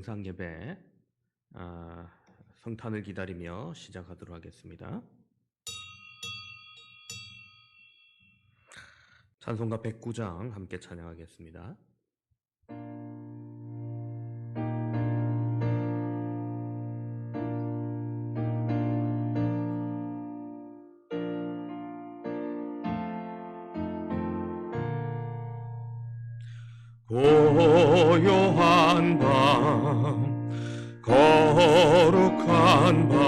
영상 예배 성탄을 기다리며 시작하도록 하겠습니다. 찬송가 109장 함께 찬양하겠습니다. 고요한 밤, 거룩한 밤,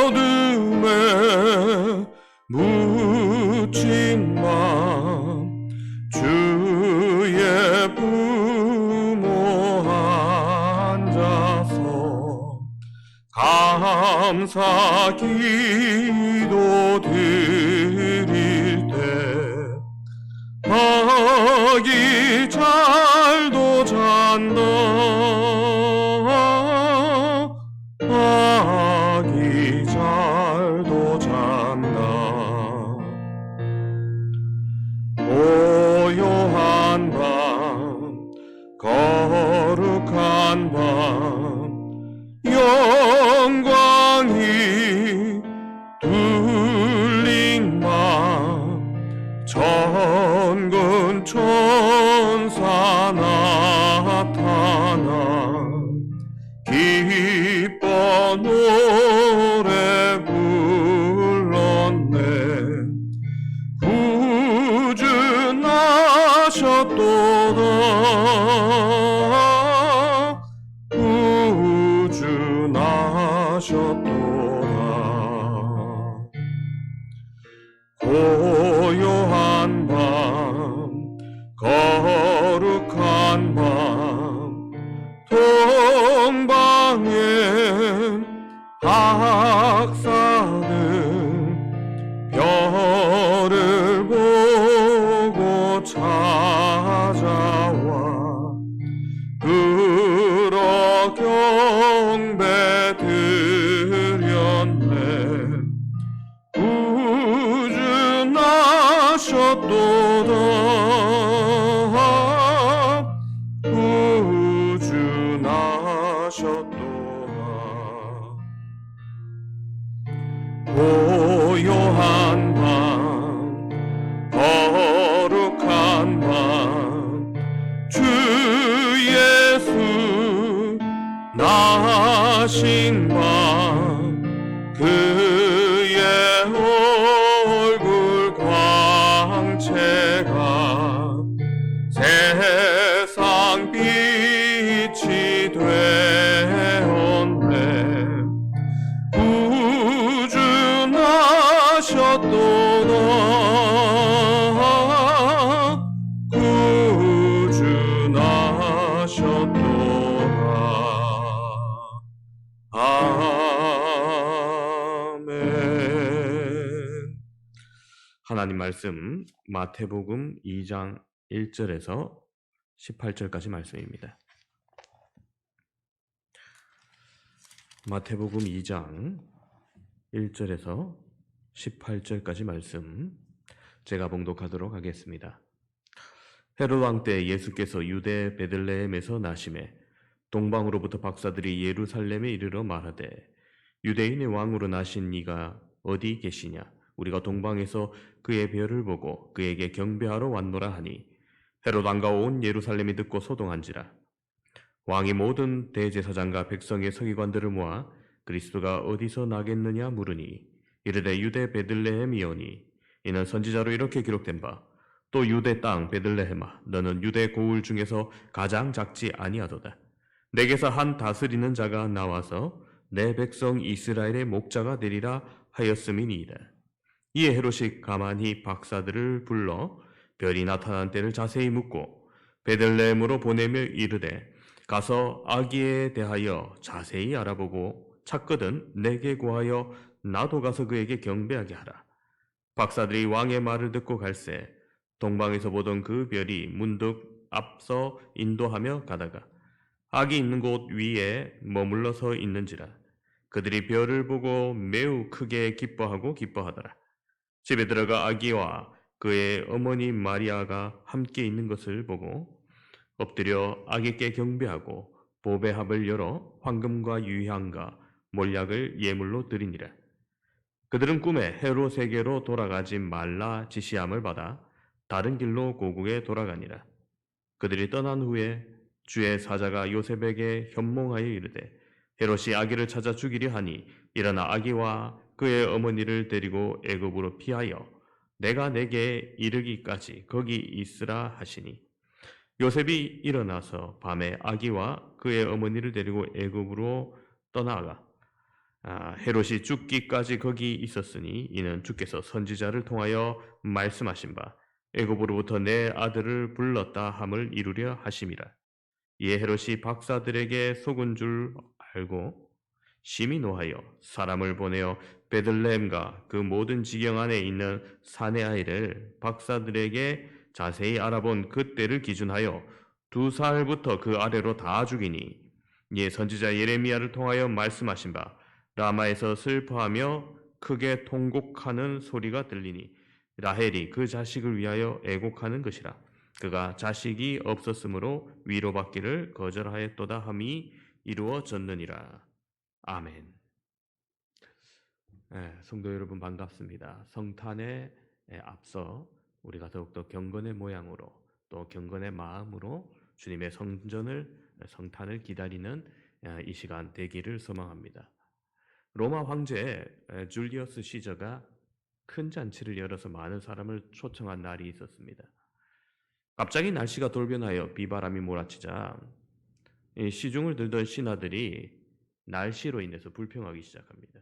어둠에 묻힌 밤, 주의 부모 앉아서 감사 기도 드릴 때 아기 잘도 잔다. 아기 잘도 잔다. 고요한 밤, 거룩한 밤, 영광이 둘린 밤, 천군 천사 나타나 기뻐 노래 불렀네. 구주나셨도다. 구주나셨도다. 고요한 밤, 거룩한 밤, 동방엔 박사들 별을 보고 찾아와 그러 경배 드렸네. 구주나셨도다. 구주나셨도다. 고요한 밤, 거룩한 밤, 주 예수 나신 밤, 그의 얼굴 광채가 세상 빛이 되었네. 구주나셨도다. 구주나셨도다. 아멘. 하나님 말씀 마태복음 2장 1절에서 18절까지 말씀입니다. 마태복음 2장 1절에서 18절까지 말씀 제가 봉독하도록 하겠습니다. 헤롯 왕 때 예수께서 유대 베들레헴에서 나심에 동방으로부터 박사들이 예루살렘에 이르러 말하되 유대인의 왕으로 나신 이가 어디 계시냐? 우리가 동방에서 그의 별을 보고 그에게 경배하러 왔노라 하니 헤롯 왕과 온 예루살렘이 듣고 소동한지라. 왕이 모든 대제사장과 백성의 서기관들을 모아 그리스도가 어디서 나겠느냐 물으니 이르되 유대 베들레헴이오니 이는 선지자로 이렇게 기록된 바 또 유대 땅 베들레헴아 너는 유대 고을 중에서 가장 작지 아니하도다. 내게서 한 다스리는 자가 나와서 내 백성 이스라엘의 목자가 되리라 하였음이니이다. 이에 헤롯이 가만히 박사들을 불러 별이 나타난 때를 자세히 묻고 베들레헴으로 보내며 이르되 가서 아기에 대하여 자세히 알아보고 찾거든 내게 구하여 나도 가서 그에게 경배하게 하라. 박사들이 왕의 말을 듣고 갈새 동방에서 보던 그 별이 문득 앞서 인도하며 가다가 아기 있는 곳 위에 머물러 서 있는지라. 그들이 별을 보고 매우 크게 기뻐하더라. 집에 들어가 아기와 그의 어머니 마리아가 함께 있는 것을 보고 엎드려 아기께 경배하고 보배합을 열어 황금과 유향과 몰약을 예물로 드리니라. 그들은 꿈에 헤롯에게로 돌아가지 말라 지시함을 받아 다른 길로 고국에 돌아가니라. 그들이 떠난 후에 주의 사자가 요셉에게 현몽하여 이르되 헤롯이 아기를 찾아 죽이려 하니 일어나 아기와 그의 어머니를 데리고 애굽으로 피하여 내가 내게 이르기까지 거기 있으라 하시니 요셉이 일어나서 밤에 아기와 그의 어머니를 데리고 애굽으로 떠나가 헤롯이 죽기까지 거기 있었으니 이는 주께서 선지자를 통하여 말씀하신 바 애굽으로부터 내 아들을 불렀다 함을 이루려 하심이라. 이에 헤롯이 박사들에게 속은 줄 알고 심히 노하여 사람을 보내어 베들레헴과 그 모든 지경 안에 있는 사내 아이를 박사들에게 자세히 알아본 그때를 기준하여 2살부터 그 아래로 다 죽이니 이에 선지자 예레미야를 통하여 말씀하신 바 라마에서 슬퍼하며 크게 통곡하는 소리가 들리니 라헬이 그 자식을 위하여 애곡하는 것이라. 그가 자식이 없었으므로 위로받기를 거절하였도다 함이 이루어졌느니라. 아멘. 성도 여러분 반갑습니다. 성탄에 앞서 우리가 더욱더 경건의 모양으로 또 경건의 마음으로 주님의 성탄을 기다리는 이 시간 되기를 소망합니다. 로마 황제 줄리어스 시저가 큰 잔치를 열어서 많은 사람을 초청한 날이 있었습니다. 갑자기 날씨가 돌변하여 비바람이 몰아치자 시중을 들던 신하들이 날씨로 인해서 불평하기 시작합니다.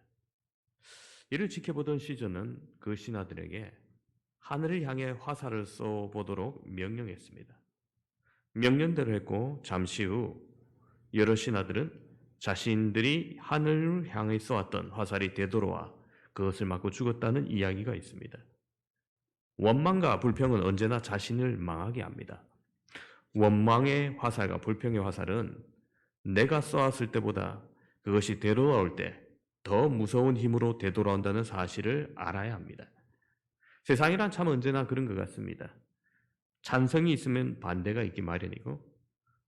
이를 지켜보던 시저는 그 신하들에게 하늘을 향해 화살을 쏘보도록 명령했습니다. 명령대로 했고 잠시 후 여러 신하들은 자신들이 하늘을 향해 쏘았던 화살이 되돌아와 그것을 맞고 죽었다는 이야기가 있습니다. 원망과 불평은 언제나 자신을 망하게 합니다. 원망의 화살과 불평의 화살은 내가 쏘았을 때보다 그것이 되돌아올 때 더 무서운 힘으로 되돌아온다는 사실을 알아야 합니다. 세상이란 참 언제나 그런 것 같습니다. 찬성이 있으면 반대가 있기 마련이고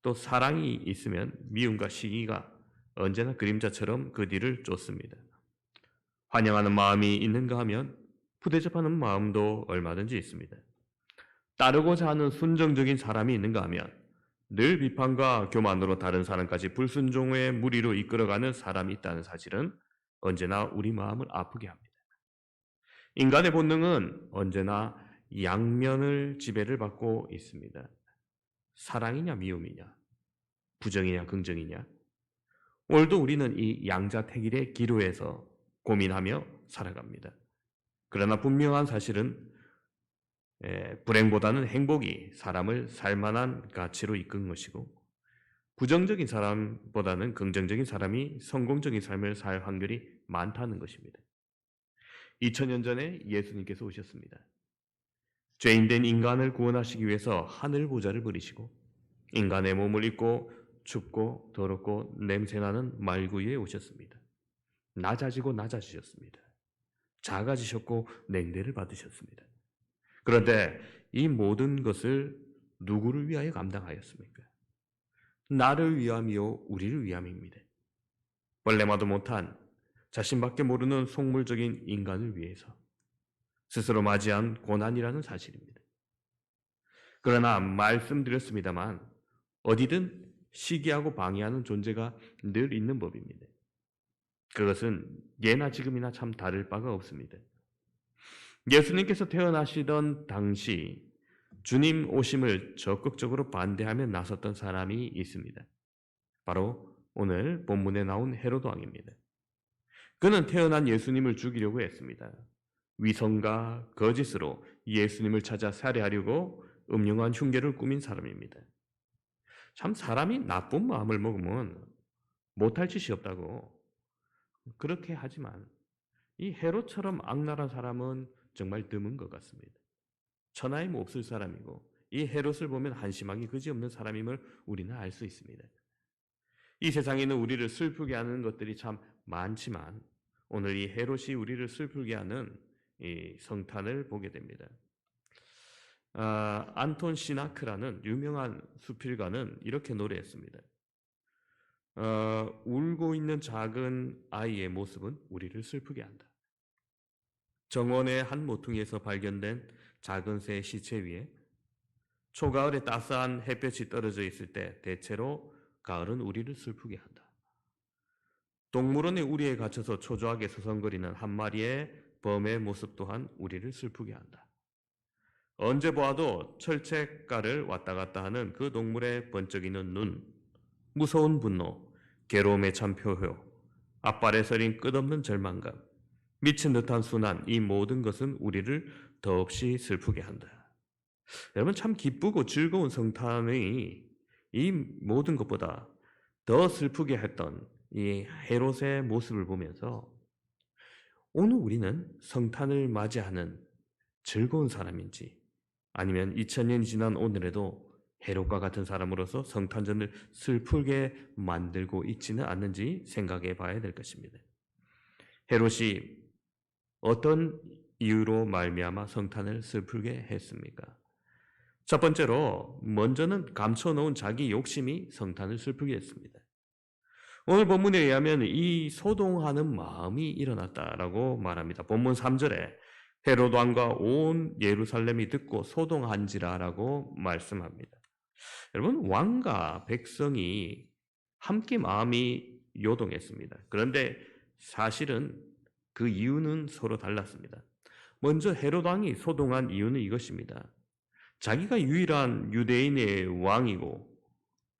또 사랑이 있으면 미움과 시기가 언제나 그림자처럼 그 뒤를 쫓습니다. 환영하는 마음이 있는가 하면 푸대접하는 마음도 얼마든지 있습니다. 따르고자 하는 순정적인 사람이 있는가 하면 늘 비판과 교만으로 다른 사람까지 불순종의 무리로 이끌어가는 사람이 있다는 사실은 언제나 우리 마음을 아프게 합니다. 인간의 본능은 언제나 양면을 지배를 받고 있습니다. 사랑이냐 미움이냐, 부정이냐 긍정이냐. 오늘도 우리는 이 양자택일의 기로에서 고민하며 살아갑니다. 그러나 분명한 사실은 불행보다는 행복이 사람을 살만한 가치로 이끈 것이고 부정적인 사람보다는 긍정적인 사람이 성공적인 삶을 살 확률이 많다는 것입니다. 2000년 전에 예수님께서 오셨습니다. 죄인된 인간을 구원하시기 위해서 하늘 보좌를 버리시고 인간의 몸을 입고 춥고 더럽고 냄새나는 말구 위에 오셨습니다. 낮아지셨습니다. 작아지셨고 냉대를 받으셨습니다. 그런데 이 모든 것을 누구를 위하여 감당하였습니까? 나를 위함이요 우리를 위함입니다. 벌레마도 못한 자신밖에 모르는 속물적인 인간을 위해서 스스로 맞이한 고난이라는 사실입니다. 그러나 말씀드렸습니다만 어디든 시기하고 방해하는 존재가 늘 있는 법입니다. 그것은 예나 지금이나 참 다를 바가 없습니다. 예수님께서 태어나시던 당시 주님 오심을 적극적으로 반대하며 나섰던 사람이 있습니다. 바로 오늘 본문에 나온 헤롯 왕입니다. 그는 태어난 예수님을 죽이려고 했습니다. 위선과 거짓으로 예수님을 찾아 살해하려고 음흉한 흉계를 꾸민 사람입니다. 참 사람이 나쁜 마음을 먹으면 못할 짓이 없다고 그렇게 하지만 이 헤롯처럼 악랄한 사람은 정말 드문 것 같습니다. 천하에 없을 사람이고 이 헤롯을 보면 한심하기 그지없는 사람임을 우리는 알 수 있습니다. 이 세상에는 우리를 슬프게 하는 것들이 참 많지만 오늘 이 헤롯이 우리를 슬프게 하는 이 성탄을 보게 됩니다. 안톤 시나크라는 유명한 수필가는 이렇게 노래했습니다. 울고 있는 작은 아이의 모습은 우리를 슬프게 한다. 정원의 한 모퉁이에서 발견된 작은 새의 시체 위에 초가을에 따스한 햇볕이 떨어져 있을 때 대체로 가을은 우리를 슬프게 한다. 동물원의 우리에 갇혀서 초조하게 서성거리는 한 마리의 범의 모습 또한 우리를 슬프게 한다. 언제 보아도 철책가를 왔다 갔다 하는 그 동물의 번쩍이는 눈, 무서운 분노, 괴로움의 참표효, 앞발에 서린 끝없는 절망감, 미친 듯한 순환, 이 모든 것은 우리를 더없이 슬프게 한다. 여러분, 참 기쁘고 즐거운 성탄의 이 모든 것보다 더 슬프게 했던 이 헤롯의 모습을 보면서 오늘 우리는 성탄을 맞이하는 즐거운 사람인지, 아니면 2000년이 지난 오늘에도 헤롯과 같은 사람으로서 성탄전을 슬프게 만들고 있지는 않는지 생각해 봐야 될 것입니다. 헤롯이 어떤 이유로 말미암아 성탄을 슬프게 했습니까? 첫 번째로 먼저는 감춰놓은 자기 욕심이 성탄을 슬프게 했습니다. 오늘 본문에 의하면 이 소동하는 마음이 일어났다라고 말합니다. 본문 3절에 헤롯 왕과 온 예루살렘이 듣고 소동한지라라고 말씀합니다. 여러분, 왕과 백성이 함께 마음이 요동했습니다. 그런데 사실은 그 이유는 서로 달랐습니다. 먼저 헤롯 왕이 소동한 이유는 이것입니다. 자기가 유일한 유대인의 왕이고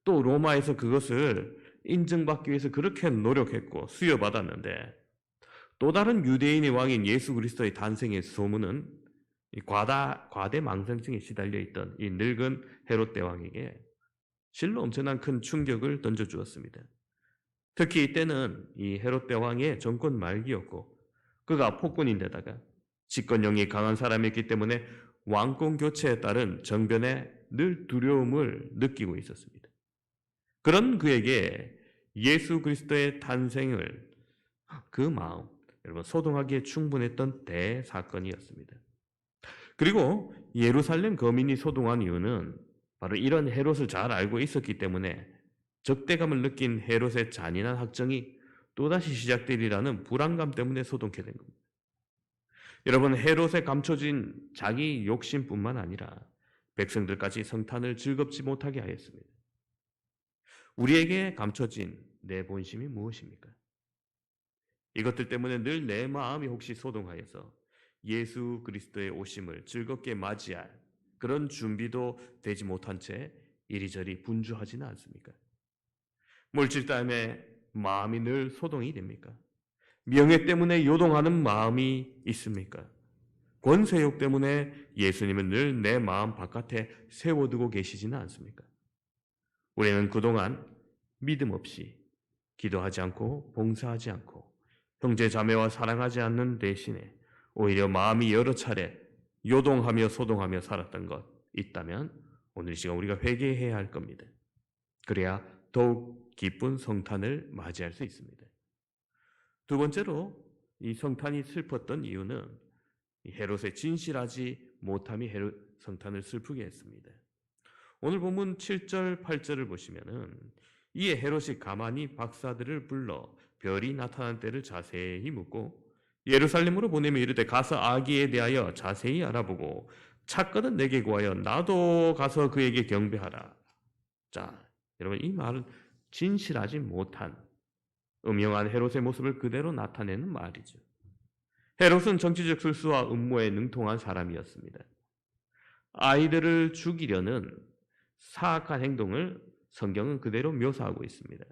또 로마에서 그것을 인정받기 위해서 그렇게 노력했고 수여받았는데, 또 다른 유대인의 왕인 예수 그리스도의 탄생의 소문은 과대망상증에 시달려 있던 이 늙은 헤롯 대왕에게 실로 엄청난 큰 충격을 던져주었습니다. 특히 이때는 이 헤롯 대왕의 정권 말기였고 그가 폭군인데다가 집권력이 강한 사람이었기 때문에 왕권 교체에 따른 정변에 늘 두려움을 느끼고 있었습니다. 그런 그에게 예수 그리스도의 탄생을 그 마음, 여러분, 소동하기에 충분했던 대사건이었습니다. 그리고 예루살렘 거민이 소동한 이유는 바로 이런 헤롯을 잘 알고 있었기 때문에 적대감을 느낀 헤롯의 잔인한 학정이 또다시 시작되리라는 불안감 때문에 소동케 된 겁니다. 여러분, 헤롯에 감춰진 자기 욕심뿐만 아니라 백성들까지 성탄을 즐겁지 못하게 하였습니다. 우리에게 감춰진 내 본심이 무엇입니까? 이것들 때문에 늘 내 마음이 혹시 소동하여서 예수 그리스도의 오심을 즐겁게 맞이할 그런 준비도 되지 못한 채 이리저리 분주하지는 않습니까? 물질 때문에 마음이 늘 소동이 됩니까? 명예 때문에 요동하는 마음이 있습니까? 권세욕 때문에 예수님은 늘 내 마음 바깥에 세워두고 계시지는 않습니까? 우리는 그동안 믿음 없이 기도하지 않고 봉사하지 않고 형제 자매와 사랑하지 않는 대신에 오히려 마음이 여러 차례 요동하며 소동하며 살았던 것 있다면 오늘 이 시간 우리가 회개해야 할 겁니다. 그래야 더욱 기쁜 성탄을 맞이할 수 있습니다. 두 번째로 이 성탄이 슬펐던 이유는 헤롯의 진실하지 못함이 성탄을 슬프게 했습니다. 오늘 본문 7절, 8절을 보시면은 이에 헤롯이 가만히 박사들을 불러 별이 나타난 때를 자세히 묻고 예루살렘으로 보내며 이르되 가서 아기에 대하여 자세히 알아보고 찾거든 내게 구하여 나도 가서 그에게 경배하라. 자, 여러분, 이 말은 진실하지 못한 음흉한 헤롯의 모습을 그대로 나타내는 말이죠. 헤롯은 정치적 술수와 음모에 능통한 사람이었습니다. 아이들을 죽이려는 사악한 행동을 성경은 그대로 묘사하고 있습니다.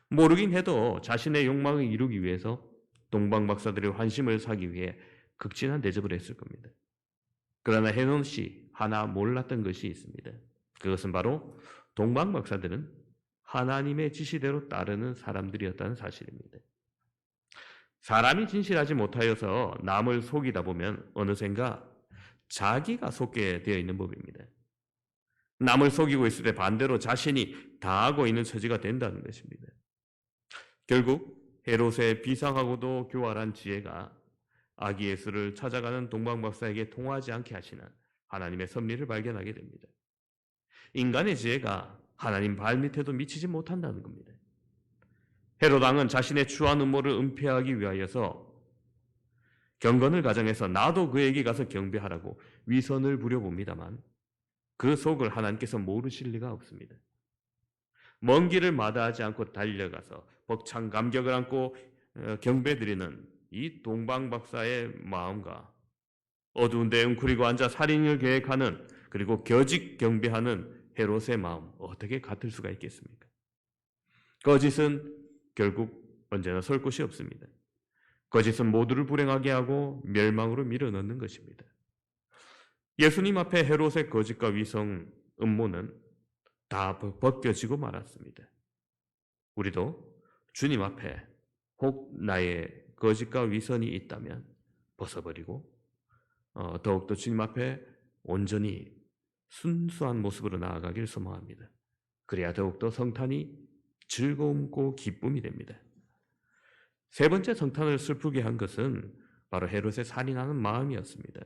모르긴 해도 자신의 욕망을 이루기 위해서 동방 박사들의 환심을 사기 위해 극진한 대접을 했을 겁니다. 그러나 헤롯이 하나 몰랐던 것이 있습니다. 그것은 바로 동방 박사들은 하나님의 지시대로 따르는 사람들이었다는 사실입니다. 사람이 진실하지 못하여서 남을 속이다 보면 어느샌가 자기가 속게 되어 있는 법입니다. 남을 속이고 있을 때 반대로 자신이 당하고 있는 처지가 된다는 것입니다. 결국 헤롯의 비상하고도 교활한 지혜가 아기 예수를 찾아가는 동방박사에게 통하지 않게 하시는 하나님의 섭리를 발견하게 됩니다. 인간의 지혜가 하나님 발밑에도 미치지 못한다는 겁니다. 헤롯 왕은 자신의 추한 음모를 은폐하기 위하여서 경건을 가정해서 나도 그에게 가서 경배하라고 위선을 부려봅니다만 그 속을 하나님께서 모르실 리가 없습니다. 먼 길을 마다하지 않고 달려가서 벅찬 감격을 안고 경배드리는 이 동방박사의 마음과 어두운 데 웅크리고 앉아 살인을 계획하는 그리고 겨직 경배하는 헤롯의 마음 어떻게 같을 수가 있겠습니까? 거짓은 결국 언제나 설 곳이 없습니다. 거짓은 모두를 불행하게 하고 멸망으로 밀어넣는 것입니다. 예수님 앞에 헤롯의 거짓과 위성 음모는 다 벗겨지고 말았습니다. 우리도 주님 앞에 혹 나의 거짓과 위선이 있다면 벗어버리고 더욱더 주님 앞에 온전히 순수한 모습으로 나아가길 소망합니다. 그래야 더욱더 성탄이 즐거움고 기쁨이 됩니다. 세 번째 성탄을 슬프게 한 것은 바로 헤롯의 살인하는 마음이었습니다.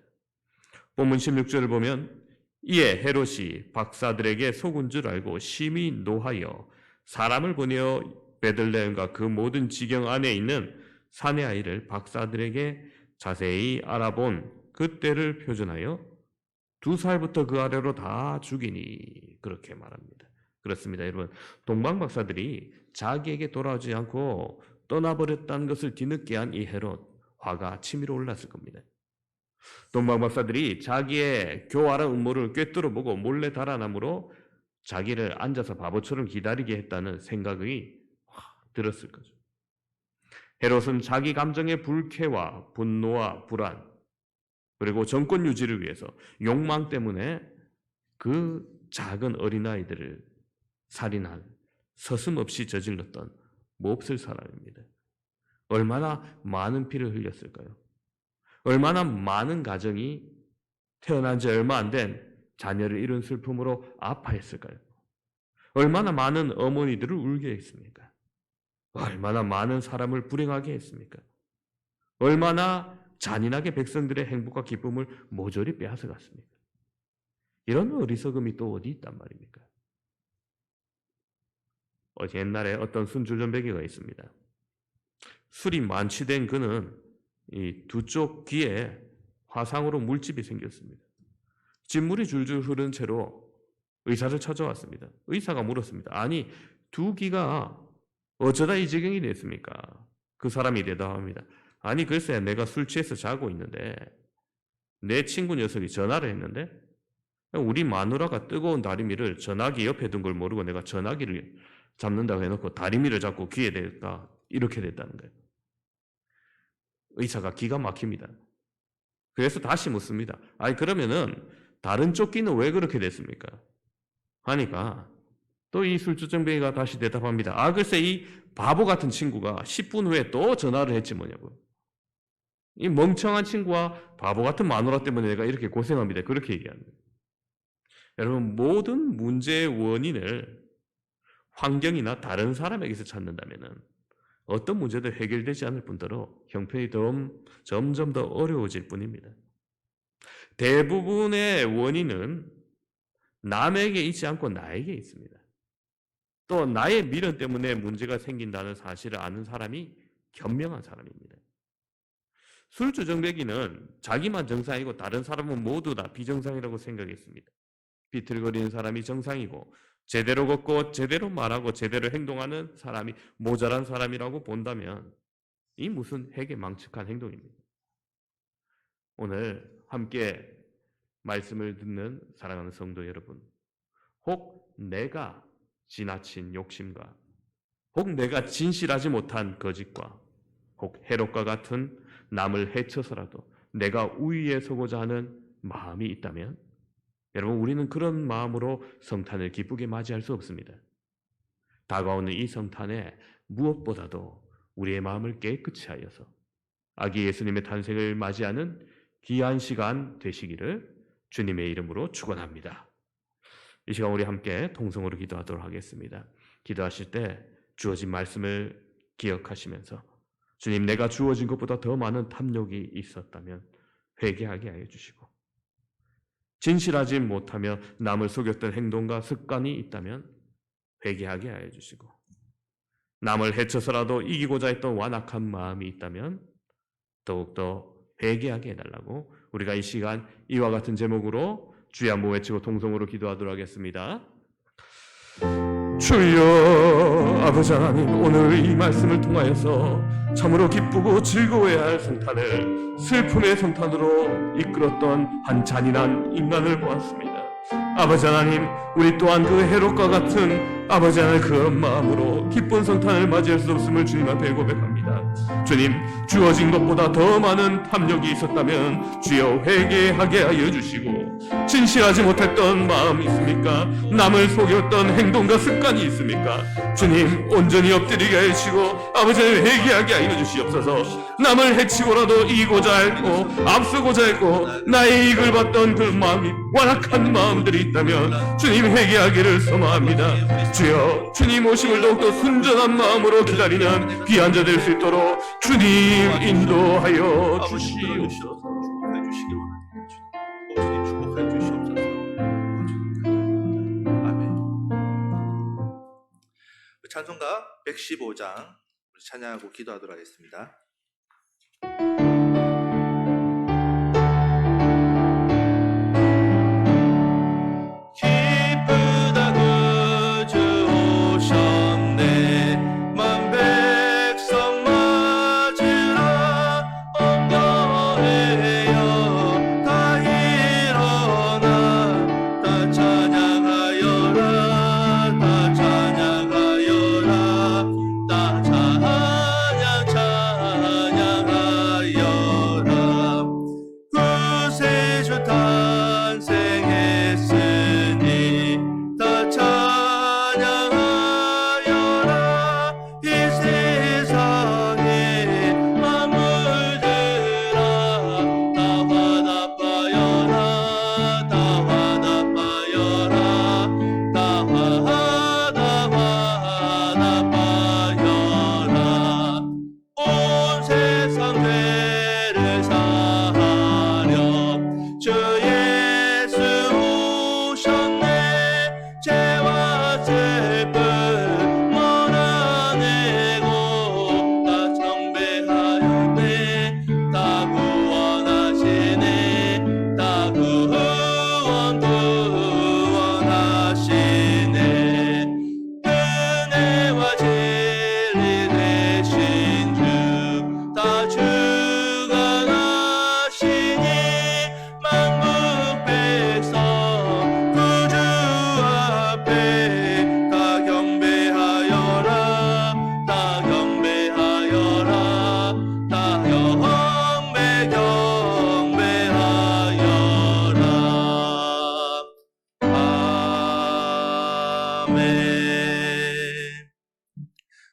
본문 16절을 보면 이에 헤롯이 박사들에게 속은 줄 알고 심히 노하여 사람을 보내어 베들레헴과 그 모든 지경 안에 있는 사내 아이를 박사들에게 자세히 알아본 그때를 표준하여 2살부터 그 아래로 다 죽이니 그렇게 말합니다. 그렇습니다. 여러분, 동방 박사들이 자기에게 돌아오지 않고 떠나버렸다는 것을 뒤늦게 한 이 헤롯, 화가 치밀어 올랐을 겁니다. 동방 박사들이 자기의 교활한 음모를 꿰뚫어보고 몰래 달아남으로 자기를 앉아서 바보처럼 기다리게 했다는 생각이 들었을 거죠. 헤롯은 자기 감정의 불쾌와 분노와 불안 그리고 정권 유지를 위해서 욕망 때문에 그 작은 어린아이들을 살인한 서슴없이 저질렀던 몹쓸 사람입니다. 얼마나 많은 피를 흘렸을까요? 얼마나 많은 가정이 태어난 지 얼마 안 된 자녀를 잃은 슬픔으로 아파했을까요? 얼마나 많은 어머니들을 울게 했습니까? 얼마나 많은 사람을 불행하게 했습니까? 얼마나 잔인하게 백성들의 행복과 기쁨을 모조리 빼앗아갔습니까? 이런 어리석음이 또 어디 있단 말입니까? 옛날에 어떤 순줄전배기가 있습니다. 술이 만취된 그는 이 두 쪽 귀에 화상으로 물집이 생겼습니다. 진물이 줄줄 흐른 채로 의사를 찾아왔습니다. 의사가 물었습니다. 아니, 두 귀가 어쩌다 이 지경이 됐습니까? 그 사람이 대답합니다. 아니, 글쎄 내가 술 취해서 자고 있는데 내 친구 녀석이 전화를 했는데 우리 마누라가 뜨거운 다리미를 전화기 옆에 둔 걸 모르고 내가 전화기를 잡는다고 해놓고 다리미를 잡고 귀에 댔다. 이렇게 됐다는 거예요. 의사가 기가 막힙니다. 그래서 다시 묻습니다. 아니 그러면은 다른 쪽 귀는 왜 그렇게 됐습니까? 하니까 또 이 술주정뱅이가 다시 대답합니다. 아 글쎄 이 바보 같은 친구가 10분 후에 또 전화를 했지 뭐냐고. 이 멍청한 친구와 바보 같은 마누라 때문에 내가 이렇게 고생합니다. 그렇게 얘기합니다. 여러분 모든 문제의 원인을 환경이나 다른 사람에게서 찾는다면은 어떤 문제도 해결되지 않을 뿐더러 형편이 점점 더 어려워질 뿐입니다. 대부분의 원인은 남에게 있지 않고 나에게 있습니다. 또 나의 미련 때문에 문제가 생긴다는 사실을 아는 사람이 현명한 사람입니다. 술주정뱅이는 자기만 정상이고 다른 사람은 모두 다 비정상이라고 생각했습니다. 비틀거리는 사람이 정상이고 제대로 걷고 제대로 말하고 제대로 행동하는 사람이 모자란 사람이라고 본다면 이 무슨 해괴망측한 행동입니다. 오늘 함께 말씀을 듣는 사랑하는 성도 여러분, 혹 내가 지나친 욕심과 혹 내가 진실하지 못한 거짓과 혹 헤롯과 같은 남을 해쳐서라도 내가 우위에 서고자 하는 마음이 있다면 여러분 우리는 그런 마음으로 성탄을 기쁘게 맞이할 수 없습니다. 다가오는 이 성탄에 무엇보다도 우리의 마음을 깨끗이 하여서 아기 예수님의 탄생을 맞이하는 귀한 시간 되시기를 주님의 이름으로 축원합니다. 이 시간 우리 함께 통성으로 기도하도록 하겠습니다. 기도하실 때 주어진 말씀을 기억하시면서 주님 내가 주어진 것보다 더 많은 탐욕이 있었다면 회개하게 하여 주시고 진실하지 못하며 남을 속였던 행동과 습관이 있다면 회개하게 하여 주시고, 남을 해쳐서라도 이기고자 했던 완악한 마음이 있다면 더욱더 회개하게 해달라고 우리가 이 시간 이와 같은 제목으로 주여 한번 외치고 통성으로 기도하도록 하겠습니다. 주여, 아버지 하나님, 오늘 이 말씀을 통하여서 참으로 기쁘고 즐거워해야 할 성탄을 슬픔의 성탄으로 이끌었던 한 잔인한 인간을 보았습니다. 아버지 하나님, 우리 또한 그 헤롯과 같은 아버지 하나님 그 마음으로 기쁜 성탄을 맞이할 수 없음을 주님 앞에 고백합니다. 주님, 주어진 것보다 더 많은 탐욕이 있었다면 주여 회개하게 하여 주시고, 진실하지 못했던 마음이 있습니까? 남을 속였던 행동과 습관이 있습니까? 주님, 온전히 엎드리게 하여 주시고 아버지 하나님 회개하게 하여 주시옵소서. 남을 해치고라도 이기고자 했고 앞서고자 했고 나의 이익을 받던 그 마음이 완악한 마음들이 있다면 주님 회개하기를 소망합니다. 주여, 주님 오심을 더욱더 순전한 마음으로 기다리는 귀한 자 될 수 있도록 주님 인도하여 주시옵소서. 축복해 주시길 원합니다. 주님 축복해 주시옵소서. 아멘. 찬송가 115장 우리 찬양하고 기도하도록 하겠습니다.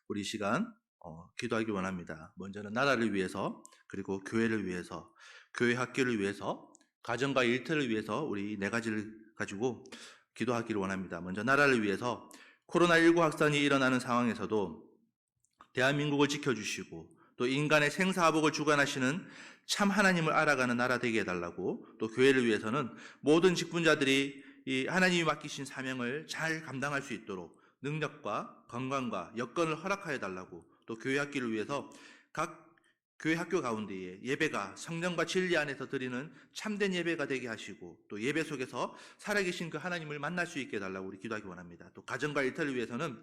우리 이 시간 기도하기 원합니다. 먼저는 나라를 위해서, 그리고 교회를 위해서, 교회 학교를 위해서, 가정과 일터를 위해서 우리 네 가지를 가지고 기도하기를 원합니다. 먼저 나라를 위해서, 코로나19 확산이 일어나는 상황에서도 대한민국을 지켜주시고 또 인간의 생사화복을 주관하시는 참 하나님을 알아가는 나라 되게 해달라고, 또 교회를 위해서는 모든 직분자들이 이 하나님이 맡기신 사명을 잘 감당할 수 있도록 능력과 건강과 여건을 허락하여 달라고, 또 교회 학교를 위해서 각 교회 학교 가운데에 예배가 성령과 진리 안에서 드리는 참된 예배가 되게 하시고, 또 예배 속에서 살아계신 그 하나님을 만날 수 있게 해달라고 우리 기도하기 원합니다. 또 가정과 일터를 위해서는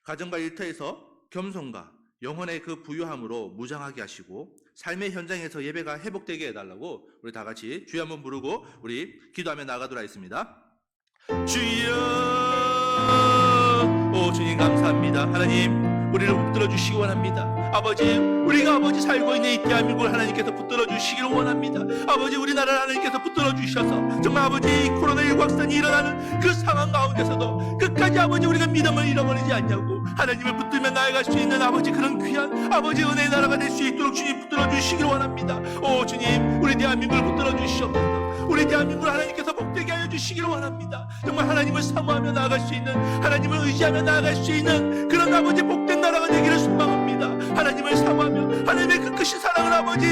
가정과 일터에서 겸손과 영혼의 그 부유함으로 무장하게 하시고 삶의 현장에서 예배가 회복되게 해달라고 우리 다 같이 주여 한번 부르고 우리 기도하며 나가도록 하겠습니다. 주여, 오 주님 감사합니다. 하나님, 우리를 붙들어 주시기 원합니다. 아버지, 우리가 아버지 살고 있는 이 대한민국을 하나님께서 붙들어 주시기를 원합니다. 아버지, 우리나라를 하나님께서 붙들어 주셔서 정말 아버지 이 코로나19 확산이 일어나는 그 상황 가운데서도 끝까지 아버지 우리가 믿음을 잃어버리지 않냐고, 하나님을 붙들며 나아갈 수 있는 아버지 그런 귀한 아버지 은혜의 나라가 될 수 있도록 주님 붙들어 주시기를 원합니다. 오 주님, 우리 대한민국을 붙들어 주시옵소서. 우리 대한민국을 하나님께서 복되게 하여 주시기를 원합니다. 정말 하나님을 사모하며 나아갈 수 있는, 하나님을 의지하며 나아갈 수 있는 그런 아버지 복된 나라가 되기를 소망합니다. 하나님을 사모하며 하나님의 그 크신 사랑을 아버지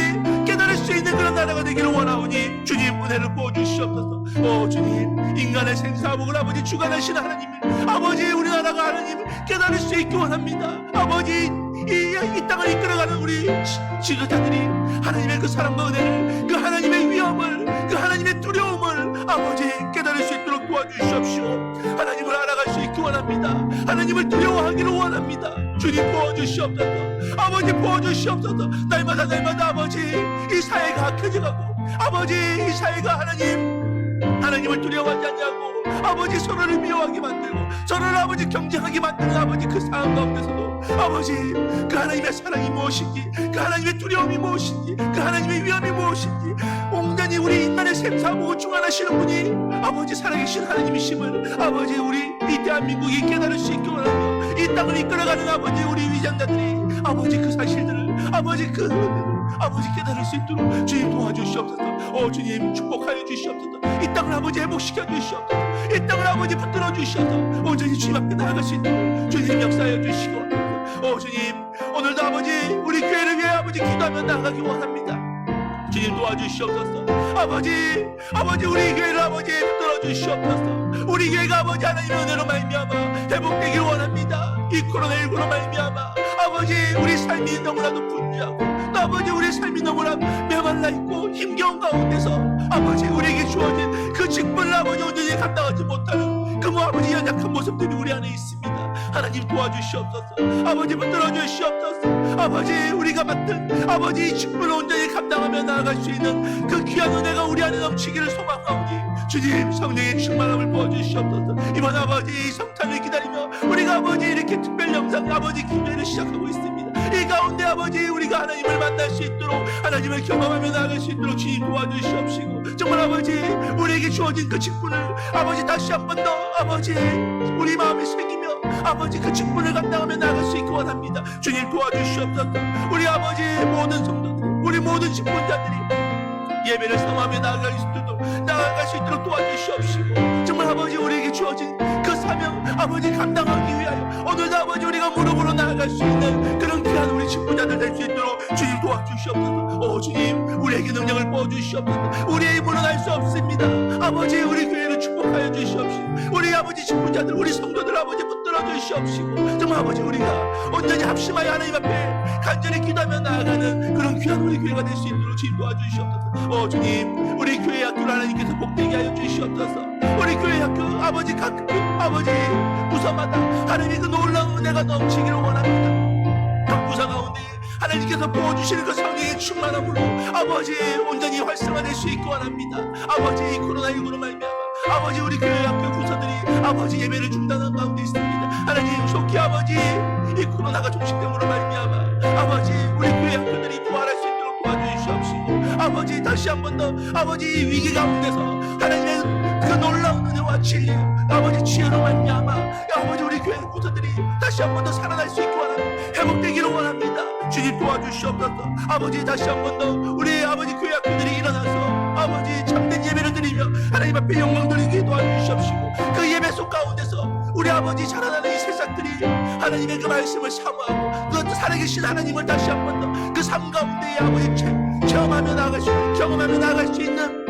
깨달을 수 있는 그런 나라가 되기를 원하오니 주님 은혜를 부어주시옵소서. 주님 인간의 생사복을 아버지 주관하시는 하나님, 아버지 우리나라가 하나님 깨달을 수 있기 원합니다. 아버지 이 땅을 이끌어가는 우리 지도자들이 하나님의 그 사랑과 은혜를, 그 하나님의 위엄을, 그 하나님의 두려움을 아버지 깨달을 수 있도록 도와주시옵시고, 하나님을 알아갈 수 있기 원합니다. 하나님을 두려워하기를 원합니다. 주님 부어주시옵소서. 아버지 부어주시옵소서. 날마다 아버지 이 사회가 악해져가고, 아버지 이 사회가 하나님을 두려워하지 않냐고 아버지 서로를 미워하게 만들고 서로를 아버지 경쟁하게 만드는 아버지 그 상황 가운데서도 아버지 그 하나님의 사랑이 무엇인지, 그 하나님의 두려움이 무엇인지, 그 하나님의 위험이 무엇인지 온전히 우리 인간의 셈사보고 중환하시는 분이 아버지 살아계신 하나님이심을 아버지 우리 이 대한민국이 깨달을 수 있게 원하며, 이 땅을 이끌어가는 아버지 우리 위장자들이 아버지 그 사실들을 아버지 그 아버지 깨달을 수 있도록 주님 도와주시옵소서. 주님 축복하여 주시옵소서. 이 땅을 아버지 회복시켜 주시옵소서. 이 땅을 아버지 붙들어 주셔서 온전히 주님 앞에 나아갈 수 있도록 주님 역사하여 주시고, 주님 오늘도 아버지 우리 교회를 위해 아버지 기도하며 나아가기 원합니다. 주님 도와주시옵소서. 아버지 우리 교회를 아버지 붙들어 주시옵소서. 우리 교회가 아버지 하나님의 은혜로 말미암아 회복되기를 원합니다. 이 코로나19로 말미암아 아버지 우리 삶이 너무나도 분주하고, 또 아버지 우리 삶이 너무나 메말라 있고 힘겨운 가운데서 아버지 우리에게 주어진 그 직분을 아버지 온전히 감당하지 못하는 그 아버지 연약한 모습들이 우리 안에 있습니다. 하나님 도와주시옵소서. 아버지 붙들어 주시옵소서. 아버지 우리가 맡은 아버지 이 직분을 온전히 감당하며 나아갈 수 있는 그 귀한 은혜가 우리 안에 넘치기를 소망하오니 주님 성령의 충만함을 부어주시옵소서. 이번 아버지 성탄을 기다리며 우리가 아버지 이렇게 특별 영상 아버지 기도회를 시작하고 있습니다. 이 가운데 아버지 우리가 하나님을 만날 수 있도록, 하나님을 경험하며 나아갈 수 있도록 주님 도와주시옵시고, 정말 아버지 우리에게 주어진 그 직분을 아버지 다시 한 번 더 아버지 우리 마음에 새기며 아버지 그 직분을 감당하며 나아갈 수 있기 원합니다. 주님 도와주시옵소서. 우리 아버지 모든 성도들, 우리 모든 직분자들이 예배를 삼하며 나아갈 수 있도록 도와주시옵시고, 정말 아버지 우리에게 주어진 그 사명 아버지 감당하기 위하여 오늘도 아버지 우리가 무릎으로 나아갈 수 있는 그런 귀한 우리 직분자들 될 수 있도록 주님 도와주시옵소서. 주님 우리에게 능력을 부어주시옵소서. 우리의 힘으로는 할 수 없습니다. 아버지 우리 교회를 축복하여 주시옵시고, 우리 아버지 직분자들 우리 성도들 아버지 붙들어 주시옵시고, 정말 아버지 우리가 온전히 합심하여 하나님 앞에 간절히 기도하며 나아가는 그런 귀한 우리 교회가 될 수 있도록 주님 도와주시옵소서. 주님 우리 교회 학교를 하나님께서 복되게 하여 주시옵소서. 우리 교회 학교 아버지 각 아버지 부서마다 하나님의 그 놀라운 은혜가 넘치기를 원합니다. 각 부서 가운데 하나님께서 부어주시는 그 성령의 충만함으로 아버지 온전히 활성화될 수 있기 원합니다. 아버지 이 코로나19로 말미암아 아버지 우리 교회 학교 부서들이 아버지 예배를 중단한 가운데 있습니다. 하나님 좋게 아버지 이 코로나가 종식됨으로 말미암아 아버지 우리 교회 학교들이 부활할 수 있도록 도와주시옵시고, 아버지 다시 한 번 더 아버지 이 위기 가운데서 하나님의 그 놀라운 은혜와 진리 아버지 지혜로 말미암아 아버지 우리 교회 부서들이 다시 한 번 더 살아날 수 있기 원합니다. 회복되기를 원합니다. 주님 도와주시옵소서. 아버지 다시 한 번 더 우리 아버지 교회 학교들이 일어나서 아버지 참된 예배를 드리며 하나님 앞에 영광 돌리게 도와주시옵시고, 그 예배 속 가운데서 우리 아버지 자라나는 이 새싹들이 하나님의 그 말씀을 사모하고 그 살아계신 하나님을 다시 한 번 더 그 삶 가운데 아버지 경험하며 나아갈 수 있는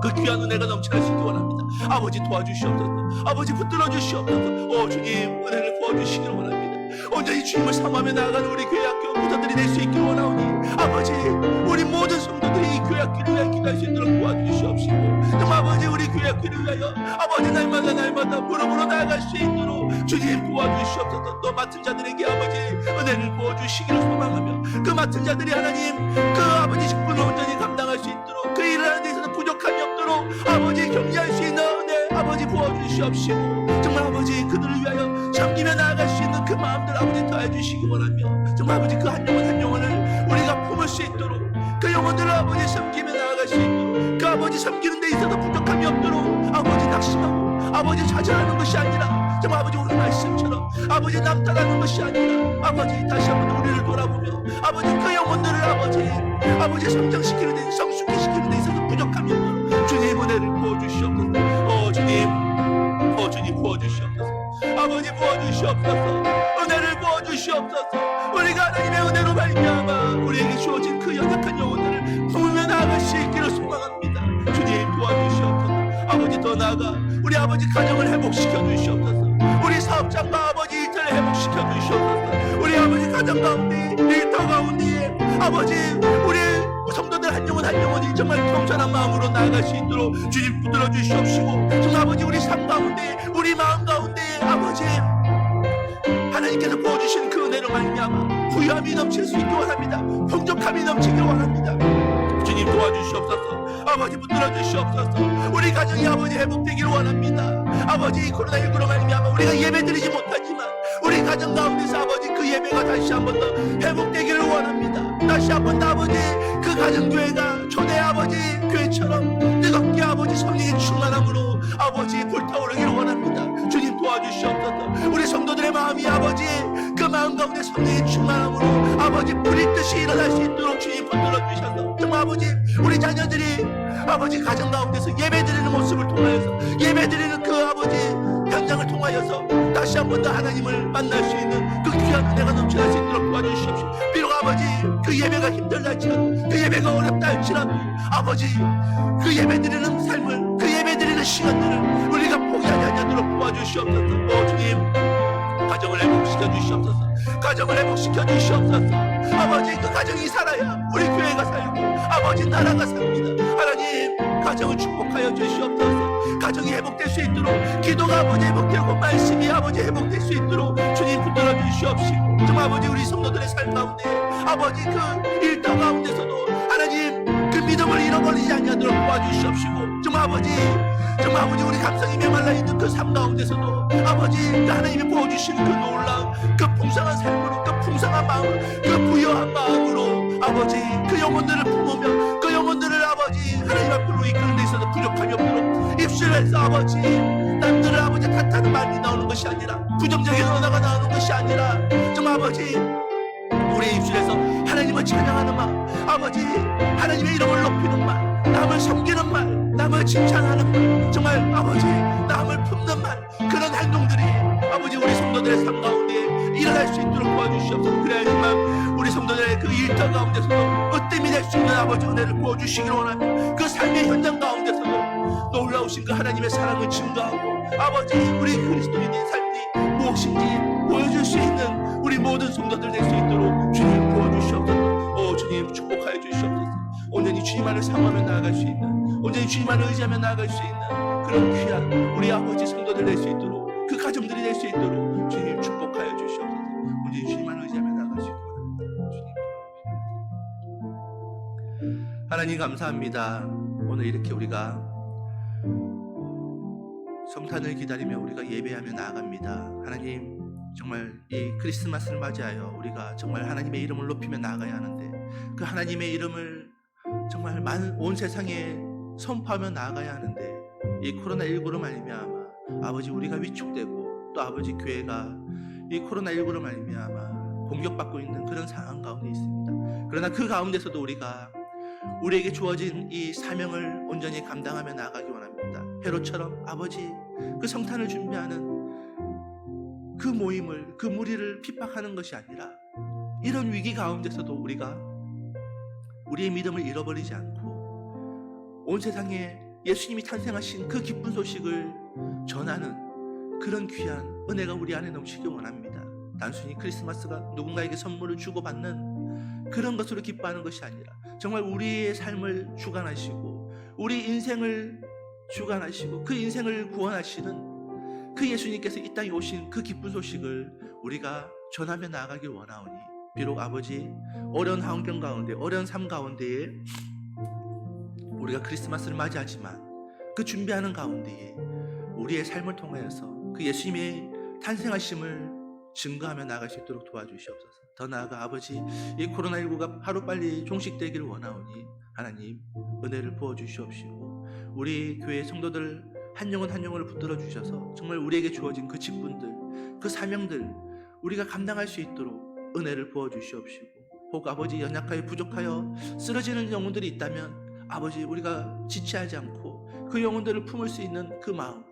그 귀한 은혜가 넘쳐날 수 있기 원합니다. 아버지 도와주시옵소서. 아버지 붙들어 주시옵소서. 주님 은혜를 부어주시기를 원합니다. 온전히 주님을 사모하며 나아가는 우리 교회 학교 부서들이 될 수 있기를 원하오니 아버지 우리 모든 성도들이 이 교회 학교를 위하여 기도할 수 있도록 도와주시옵시고, 정말 아버지 우리 교회 학교를 위하여 아버지 날마다 무릎으로 나아갈 수 있도록 주님 도와주시옵소서. 또 맡은 자들에게 아버지 은혜를 부어주시기를 소망하며 그 맡은 자들이 하나님 그 아버지 직분을 온전히 감당할 수 있도록 그 일을 하는 데 있어서 부족함이 없도록 아버지 경계할 수 있는 은혜 아버지 부어주시옵시고, 정말 아버지 그들을 위하여 섬기며 나아갈 수 있는 그 마음들 아버지 더해 주시기 원하며, 정말 아버지 그 한 영혼 한 영혼을 우리가 품을 수 있도록 그 영혼들을 아버지 섬기며 나아갈 수 있도록 그 아버지 섬기는 데 있어서 부족함이 없도록 아버지 낙심하고 아버지 좌절하는 것이 아니라 정말 아버지 오늘 말씀처럼 아버지 남탓하는 것이 아니라 아버지 다시 한번 우리를 돌아보며 아버지 그 영혼들을 아버지 성장시키는 데 성숙시키는 데 있어서 부족함이 없도록 주님 은혜를 부어주시옵소서. 주님 부어주시옵소서. 아버지 부어주시옵소서. 은혜를 부어주시옵소서. 우리가 하나님의 은혜로 말미암아 우리에게 주어진 그 연약한 영혼들을 우리 아버지 가정을 회복시켜 주시옵소서. 우리 사업장과 아버지 일터를 회복시켜 주시옵소서. 우리 아버지 가정 가운데 일터 가운데 아버지 우리 성도들 한 영혼 한 영혼이 정말 겸손한 마음으로 나아갈 수 있도록 주님 붙들어 주시옵시고, 정말 아버지 우리 삶 가운데 우리 마음 가운데 아버지 하나님께서 부어주신 그 은혜로 말미암아 부유함이 넘칠 수 있기 원합니다. 풍족함이 넘치기 원합니다. 주님 도와주시옵소서. 아버지 붙들어 주시옵소서. 우리 가정이 아버지 회복되기를 원합니다. 아버지 코로나19로 말미암아 우리가 예배드리지 못하지만 우리 가정 가운데서 아버지 그 예배가 다시 한 번 더 회복되기를 원합니다. 다시 한 번 더 아버지 그 가정교회가 초대 아버지 교회처럼 뜨겁게 아버지 성령의 충만함으로 아버지 불타오르기를 원합니다. 주님 도와주시옵소서. 우리 성도들의 마음이 아버지 그 마음 가운데 성령의 충만함으로 아버지 불이 듯이 일어날 수 있도록 주님 붙들어 주셔서 정말 아버지 우리 자녀들이 아버지 가정 가운데서 예배드리는 모습을 통하여서 예배드리는 그 아버지 현장을 통하여서 다시 한 번 더 하나님을 만날 수 있는 그 귀한 은혜가 넘쳐날 수 있도록 도와주십시오. 비록 아버지 그 예배가 힘들다 할지라도 그 예배가 어렵다 할지라도 아버지 그 예배드리는 삶을 그 예배드리는 시간들을 우리가 포기하지 않도록 도와주시옵소서. 주님 가정을 회복시켜 주시옵소서. 가정을 회복시켜 주시옵소서. 아버지 그 가정이 살아야 우리 교회가 살고 아버지 나라가 삽니다. 하나님 가정을 축복하여 주시옵소서. 가정이 회복될 수 있도록 기도가 아버지 회복되고 말씀이 아버지 회복될 수 있도록 주님 붙들어 주시옵시고, 정말 아버지 우리 성도들의 삶 가운데 아버지 그 일터 가운데서도 하나님 그 믿음을 잃어버리지 않도록 도와주시옵시고, 정말 아버지 우리 감성이 메말라 있는 그 삶 가운데서도 아버지 그 하나님이 부어주시는 그 놀라운 그 풍성한 삶으로 그 풍성한 마음으로 그 부유한 마음으로 아버지 그 영혼들을 품으며 그 영혼들을 아버지 하나님 앞으로 이끄는 데 있어서 부족함이 없도록 입술에서 아버지 남들을 아버지 탓하는 말이 나오는 것이 아니라 부정적인 언어가 나오는 것이 아니라 정말 아버지 우리의 입술에서 하나님을 찬양하는 말, 아버지 하나님의 이름을 높이는 말, 남을 섬기는 말, 남을 칭찬하는 말, 정말 아버지 남을 품는 말, 그런 행동들이 아버지 우리 성도들의 삶 가운데 일어날 수 있도록 도와주시옵소서. 그래야지만 우리 성도들의 그 일터 가운데서도 으뜸이 될 수 있는 아버지 은혜를 부어주시기를 원하며 그 삶의 현장 가운데서도 놀라우신 그 하나님의 사랑을 증거하고 아버지 우리 그리스도인의 삶이 무엇인지 보여줄 수 있는 우리 모든 성도들 될 수 있도록 주님 도와주시옵소서. 주님 축복하여 주시옵소서. 온전히 주님 안을 사모하며 나아갈 수 있는, 온전히 주님 안을 의지하며 나아갈 수 있는 그런 귀한 우리 아버지 성도들 될 수 있도록, 그 가정들이 될 수 있도록 주님 축복하여 주시옵소서. 온전히 주님 안을 의지하며 나아갈 수 있도록 주님 도와주시옵소서. 하나님 감사합니다. 오늘 이렇게 우리가 성탄을 기다리며 우리가 예배하며 나아갑니다. 하나님 정말 이 크리스마스를 맞이하여 우리가 정말 하나님의 이름을 높이며 나아가야 하는데 그 하나님의 이름을 정말 온 세상에 선포하며 나아가야 하는데 이 코로나19로 말미암아 아버지 우리가 위축되고 또 아버지 교회가 이 코로나19로 말미암아 공격받고 있는 그런 상황 가운데 있습니다. 그러나 그 가운데서도 우리에게 주어진 이 사명을 온전히 감당하며 나아가기 원합니다. 헤롯처럼 아버지 그 성탄을 준비하는 그 모임을, 그 무리를 핍박하는 것이 아니라 이런 위기 가운데서도 우리가 우리의 믿음을 잃어버리지 않고 온 세상에 예수님이 탄생하신 그 기쁜 소식을 전하는 그런 귀한 은혜가 우리 안에 넘치기 원합니다. 단순히 크리스마스가 누군가에게 선물을 주고받는 그런 것으로 기뻐하는 것이 아니라 정말 우리의 삶을 주관하시고 우리 인생을 주관하시고 그 인생을 구원하시는 그 예수님께서 이 땅에 오신 그 기쁜 소식을 우리가 전하며 나아가길 원하오니 비록 아버지 어려운 환경 가운데 어려운 삶 가운데에 우리가 크리스마스를 맞이하지만 그 준비하는 가운데에 우리의 삶을 통하여서 그 예수님의 탄생하심을 증거하며 나아갈 수 있도록 도와주시옵소서. 더 나아가 아버지 이 코로나19가 하루빨리 종식되기를 원하오니 하나님 은혜를 부어주시옵시고 우리 교회 성도들 한 영혼 한 영혼을 붙들어 주셔서 정말 우리에게 주어진 그 직분들 그 사명들 우리가 감당할 수 있도록 은혜를 부어 주시옵시고 혹 아버지 연약하여 부족하여 쓰러지는 영혼들이 있다면 아버지 우리가 지체하지 않고 그 영혼들을 품을 수 있는 그 마음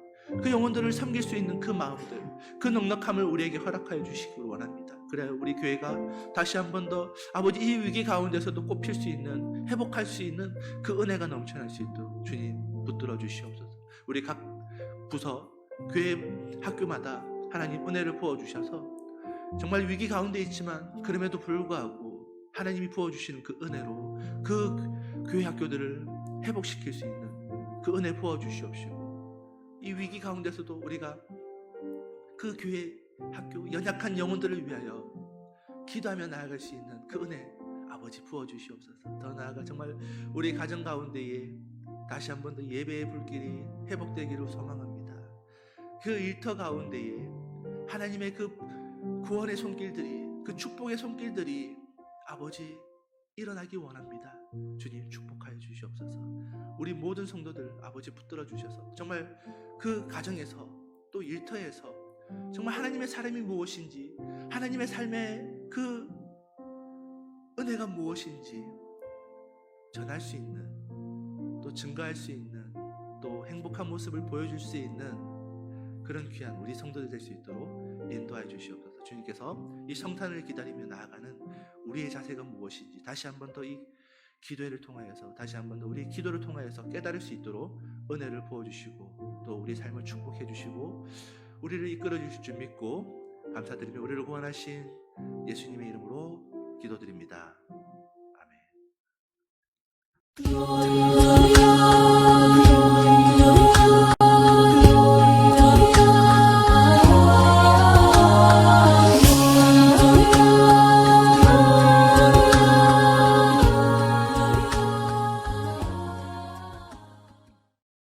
그 영혼들을 섬길 수 있는 그 마음들 그 넉넉함을 우리에게 허락하여 주시길 원합니다. 그래야 우리 교회가 다시 한 번 더 아버지 이 위기 가운데서도 꼽힐 수 있는 회복할 수 있는 그 은혜가 넘쳐날 수 있도록 주님 붙들어 주시옵소서. 우리 각 부서, 교회 학교마다 하나님 은혜를 부어주셔서 정말 위기 가운데 있지만 그럼에도 불구하고 하나님이 부어주시는 그 은혜로 그 교회 학교들을 회복시킬 수 있는 그 은혜 부어주시옵시고, 이 위기 가운데서도 우리가 그 교회 학교 연약한 영혼들을 위하여 기도하며 나아갈 수 있는 그 은혜 아버지 부어주시옵소서. 더 나아가 정말 우리 가정 가운데에 다시 한 번 더 예배의 불길이 회복되기를 소망합니다. 그 일터 가운데에 하나님의 그 구원의 손길들이, 그 축복의 손길들이 아버지 일어나기 원합니다. 주님 축복하여 주시옵소서. 우리 모든 성도들 아버지 붙들어 주셔서 정말 그 가정에서 또 일터에서 정말 하나님의 사람이 무엇인지, 하나님의 삶의 그 은혜가 무엇인지 전할 수 있는, 또 증거할 수 있는, 또 행복한 모습을 보여줄 수 있는 그런 귀한 우리 성도들 될 수 있도록 인도하여 주시옵소서. 주님께서 이 성탄을 기다리며 나아가는 우리의 자세가 무엇인지 다시 한 번 더 이 기도회를 통하여서, 다시 한 번 더 우리 기도를 통하여서 깨달을 수 있도록 은혜를 부어주시고 또 우리 삶을 축복해 주시고 우리를 이끌어 주실 줄 믿고 감사드리며 우리를 구원하신 예수님의 이름으로 기도드립니다. 아멘.